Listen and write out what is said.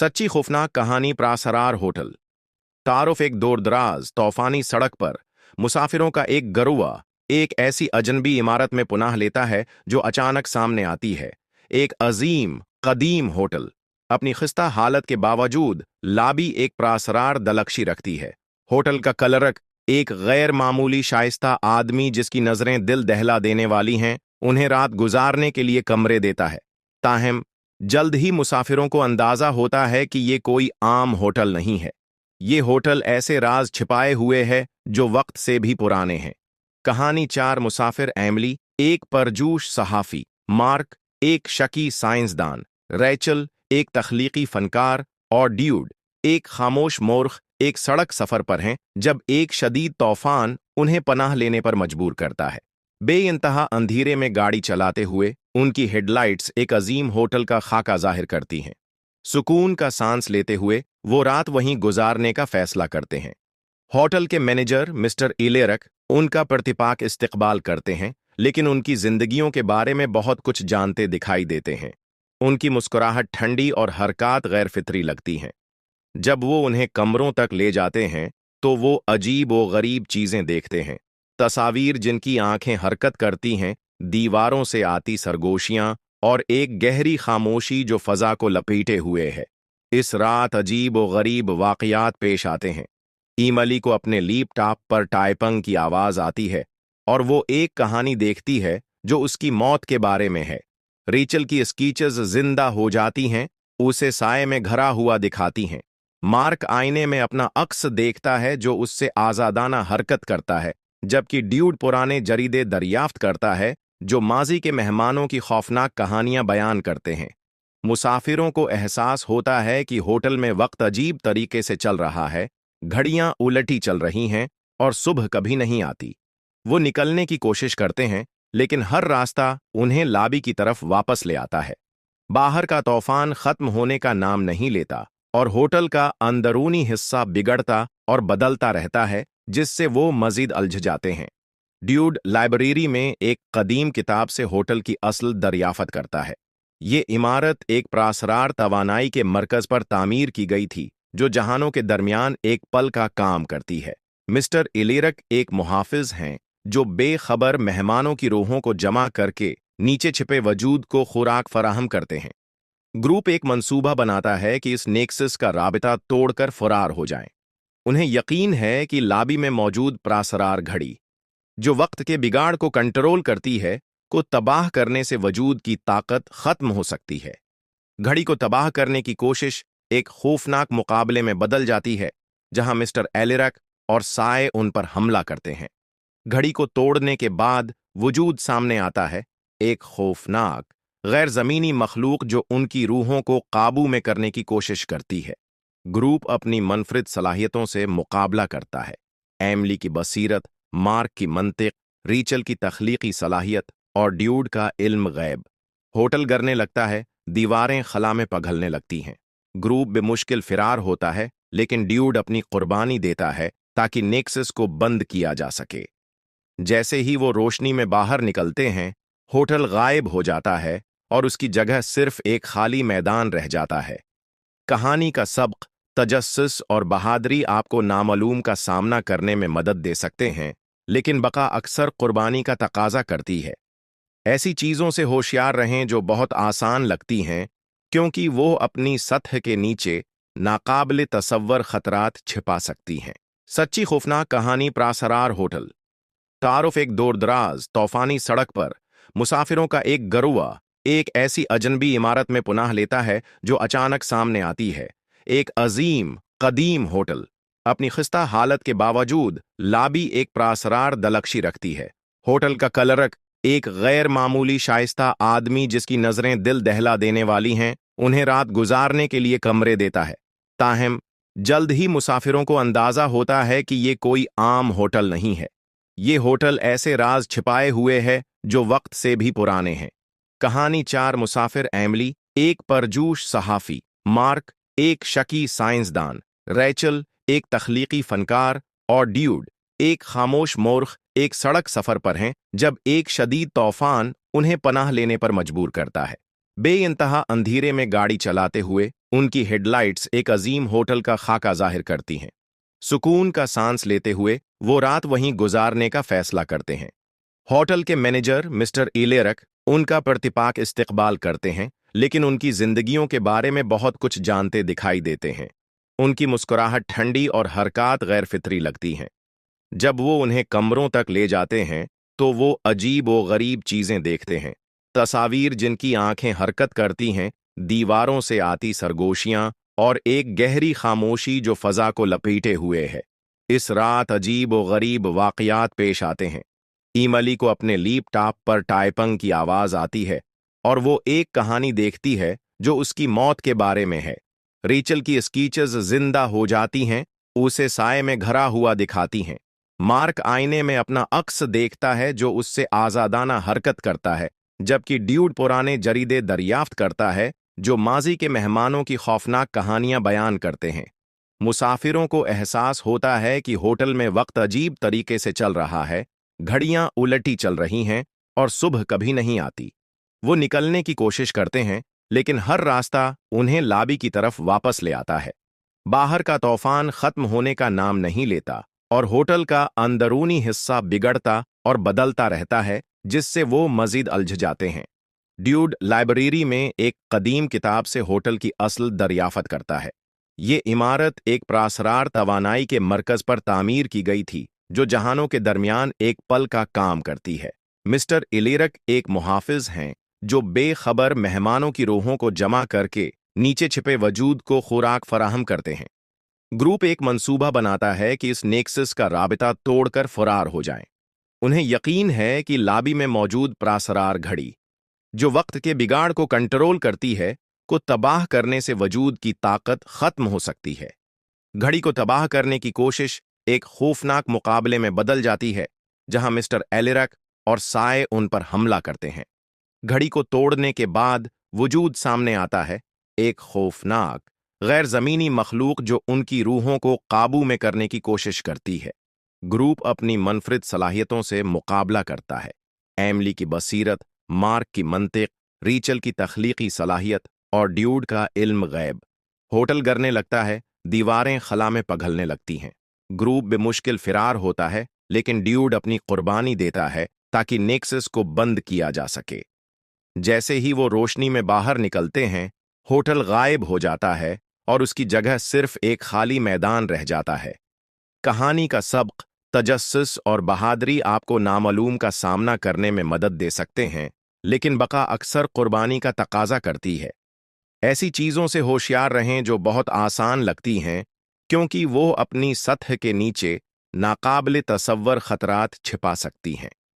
सच्ची खौफनाक कहानी प्रासरार होटल। तारुफ एक दूरदराज तूफानी सड़क पर मुसाफिरों का एक गरुआ एक ऐसी अजनबी इमारत में पुनाह लेता है जो अचानक सामने आती है। एक अजीम कदीम होटल अपनी खिस्ता हालत के बावजूद लाबी एक प्रासरार दलकशी रखती है। होटल का कलरक एक गैर मामूली शाइस्ता आदमी जिसकी नजरें दिल दहला देने वाली हैं, उन्हें रात गुजारने के लिए कमरे देता है। ताहम जल्द ही मुसाफिरों को अंदाजा होता है कि ये कोई आम होटल नहीं है। ये होटल ऐसे राज छिपाए हुए है जो वक्त से भी पुराने हैं। कहानी चार मुसाफिर एमली, एक परजूश सहाफी, मार्क एक शकी साइंसदान, रैचल एक तख्लीकी फनकार और ड्यूड एक खामोश मोर्ख एक सड़क सफर पर हैं जब एक शदीद तूफान उन्हें पनाह लेने पर मजबूर करता है। बेइंतहा अंधेरे में गाड़ी चलाते हुए उनकी हेडलाइट्स एक अजीम होटल का खाका जाहिर करती हैं। सुकून का सांस लेते हुए वो रात वहीं गुजारने का फैसला करते हैं। होटल के मैनेजर मिस्टर इलेरक उनका प्रतिपाक इस्तकबाल करते हैं, लेकिन उनकी जिंदगियों के बारे में बहुत कुछ जानते दिखाई देते हैं। उनकी मुस्कुराहट ठंडी और हरकत गैर फितरी लगती हैं। जब वो उन्हें कमरों तक ले जाते हैं तो वो अजीब व गरीब चीजें देखते हैं। तस्वीर जिनकी आंखें हरकत करती हैं, दीवारों से आती सरगोशियां और एक गहरी खामोशी जो फजा को लपेटे हुए है। इस रात अजीब व गरीब वाकयात पेश आते हैं। ईमली को अपने लैपटॉप पर टाइपिंग की आवाज आती है और वो एक कहानी देखती है जो उसकी मौत के बारे में है। रीचल की स्कीचेस जिंदा हो जाती हैं, उसे साए में घरा हुआ दिखाती हैं। मार्क आईने में अपना अक्स देखता है जो उससे आजादाना हरकत करता है, जबकि ड्यूड पुराने जरीदे दरियाफ्त करता है जो माजी के मेहमानों की खौफनाक कहानियां बयान करते हैं। मुसाफिरों को एहसास होता है कि होटल में वक्त अजीब तरीके से चल रहा है, घड़ियां उलटी चल रही हैं और सुबह कभी नहीं आती। वो निकलने की कोशिश करते हैं, लेकिन हर रास्ता उन्हें लाबी की तरफ वापस ले आता है। बाहर का तूफान खत्म होने का नाम नहीं लेता और होटल का अंदरूनी हिस्सा बिगड़ता और बदलता रहता है, जिससे वो मजीद उलझ जाते हैं। ड्यूड लाइब्रेरी में एक कदीम किताब से होटल की असल दरियाफत करता है। ये इमारत एक प्रासरार तवानाई के मरकज पर तामीर की गई थी जो जहानों के दरमियान एक पल का काम करती है। मिस्टर इलेरक एक मुहाफिज हैं जो बेखबर मेहमानों की रूहों को जमा करके नीचे छिपे वजूद को खुराक फराहम करते हैं। ग्रुप एक मंसूबा बनाता है कि इस नेक्सस का राबिता तोड़कर फरार हो जाएं। उन्हें यकीन है कि लाबी में मौजूद प्रासरार घड़ी जो वक्त के बिगाड़ को कंट्रोल करती है, को तबाह करने से वजूद की ताकत खत्म हो सकती है। घड़ी को तबाह करने की कोशिश एक खौफनाक मुकाबले में बदल जाती है, जहां मिस्टर एलिरक और साए उन पर हमला करते हैं। घड़ी को तोड़ने के बाद वजूद सामने आता है, एक खौफनाक गैर जमीनी मखलूक जो उनकी रूहों को काबू में करने की कोशिश करती है। ग्रुप अपनी मनफरिद सलाहियतों से मुकाबला करता है। एमली की बसीरत, मार्क की मंतिक, रीचल की तख्लीकी सलाहियत और ड्यूड का इल्म गैब। होटल गिरने लगता है, दीवारें खला में पिघलने लगती हैं। ग्रुप बेमुश्किल फिरार होता है, लेकिन ड्यूड अपनी कुर्बानी देता है ताकि नेक्सस को बंद किया जा सके। जैसे ही वो रोशनी में बाहर निकलते हैं, होटल गायब हो जाता है और उसकी जगह सिर्फ एक खाली मैदान रह जाता है। कहानी का सबक, तजस्सुस और बहादुरी आपको नामालूम का सामना करने में मदद दे सकते हैं, लेकिन बका अक्सर कुर्बानी का तकाजा करती है। ऐसी चीजों से होशियार रहें जो बहुत आसान लगती हैं, क्योंकि वो अपनी सतह के नीचे नाकाबिल तसव्वुर खतरात छिपा सकती हैं। सच्ची खौफनाक कहानी प्रासरार होटल। तारुफ एक दूरदराज तूफानी सड़क पर मुसाफिरों का एक गरुआ एक ऐसी अजनबी इमारत में पुनाह लेता है जो अचानक सामने आती है। एक अजीम कदीम होटल अपनी खिस्ता हालत के बावजूद लाबी एक प्रासरार दलकशी रखती है। होटल का कलरक एक गैर मामूली शाइस्ता आदमी जिसकी नजरें दिल दहला देने वाली हैं, उन्हें रात गुजारने के लिए कमरे देता है। ताहम जल्द ही मुसाफिरों को अंदाजा होता है कि ये कोई आम होटल नहीं है। ये होटल ऐसे राज छिपाए हुए है जो वक्त से भी पुराने हैं। कहानी चार मुसाफिर एमली, एक परजूश सहाफी, मार्क एक शकी साइंसदान, रैचल एक तख्लीकी फनकार और ड्यूड एक खामोश मोर्ख एक सड़क सफर पर हैं जब एक शदीद तूफान उन्हें पनाह लेने पर मजबूर करता है। बेइंतहा अंधेरे में गाड़ी चलाते हुए उनकी हेडलाइट्स एक अजीम होटल का खाका जाहिर करती हैं। सुकून का सांस लेते हुए वो रात वहीं गुजारने का फैसला करते हैं। होटल के मैनेजर मिस्टर इलेरक उनका प्रतिपाक इस्तकबाल करते हैं, लेकिन उनकी जिंदगियों के बारे में बहुत कुछ जानते दिखाई देते हैं। उनकी मुस्कुराहट ठंडी और हरकत गैर फितरी लगती हैं। जब वो उन्हें कमरों तक ले जाते हैं तो वो अजीब व गरीब चीजें देखते हैं। तस्वीर जिनकी आंखें हरकत करती हैं, दीवारों से आती सरगोशियां और एक गहरी खामोशी जो फजा को लपेटे हुए है। इस रात अजीब व गरीब वाकयात पेश आते हैं। ईमली को अपने लैपटॉप पर टाइपिंग की आवाज आती है और वो एक कहानी देखती है जो उसकी मौत के बारे में है। रीचल की स्कीचेस जिंदा हो जाती हैं, उसे साए में घरा हुआ दिखाती हैं। मार्क आईने में अपना अक्स देखता है जो उससे आजादाना हरकत करता है, जबकि ड्यूड पुराने जरीदे दरियाफ्त करता है जो माजी के मेहमानों की खौफनाक कहानियां बयान करते हैं। मुसाफिरों को एहसास होता है कि होटल में वक्त अजीब तरीके से चल रहा है, घड़ियां उलटी चल रही हैं और सुबह कभी नहीं आती। वो निकलने की कोशिश करते हैं, लेकिन हर रास्ता उन्हें लाबी की तरफ वापस ले आता है। बाहर का तूफान खत्म होने का नाम नहीं लेता और होटल का अंदरूनी हिस्सा बिगड़ता और बदलता रहता है, जिससे वो मजीद उलझ जाते हैं। ड्यूड लाइब्रेरी में एक कदीम किताब से होटल की असल दरियाफत करता है। ये इमारत एक प्रासरार तवानाई के मरकज पर तामीर की गई थी जो जहानों के दरमियान एक पल का काम करती है। मिस्टर इलेरक एक मुहाफिज हैं जो बेखबर मेहमानों की रूहों को जमा करके नीचे छिपे वजूद को खुराक फराहम करते हैं। ग्रुप एक मंसूबा बनाता है कि इस नेक्सस का राबिता तोड़कर फरार हो जाएं। उन्हें यकीन है कि लाबी में मौजूद प्रासरार घड़ी, जो वक्त के बिगाड़ को कंट्रोल करती है, को तबाह करने से वजूद की ताकत खत्म हो सकती है। घड़ी को तबाह करने की कोशिश एक खौफनाक मुकाबले में बदल जाती है, जहां मिस्टर एलिरक और साए उन पर हमला करते हैं। घड़ी को तोड़ने के बाद वजूद सामने आता है, एक खौफनाक गैर जमीनी मखलूक जो उनकी रूहों को काबू में करने की कोशिश करती है। ग्रुप अपनी मनफरिद सलाहियतों से मुकाबला करता है। एमली की बसीरत, मार्क की मंतिक, रीचल की तख्लीकी सलाहियत और ड्यूड का इल्म गैब। होटल गिरने लगता है, दीवारें खला में पघलने लगती हैं। ग्रुप बेमुश्किल फिरार होता है, लेकिन ड्यूड अपनी कुर्बानी देता है ताकि नेक्सस को बंद किया जा सके। जैसे ही वो रोशनी में बाहर निकलते हैं, होटल गायब हो जाता है और उसकी जगह सिर्फ एक खाली मैदान रह जाता है। कहानी का सबक, तजस्सुस और बहादुरी आपको नामालूम का सामना करने में मदद दे सकते हैं, लेकिन बका अक्सर कुर्बानी का तकाजा करती है। ऐसी चीज़ों से होशियार रहें जो बहुत आसान लगती हैं, क्योंकि वो अपनी सतह के नीचे नाकाबिल तसव्वुर खतरात छिपा सकती हैं।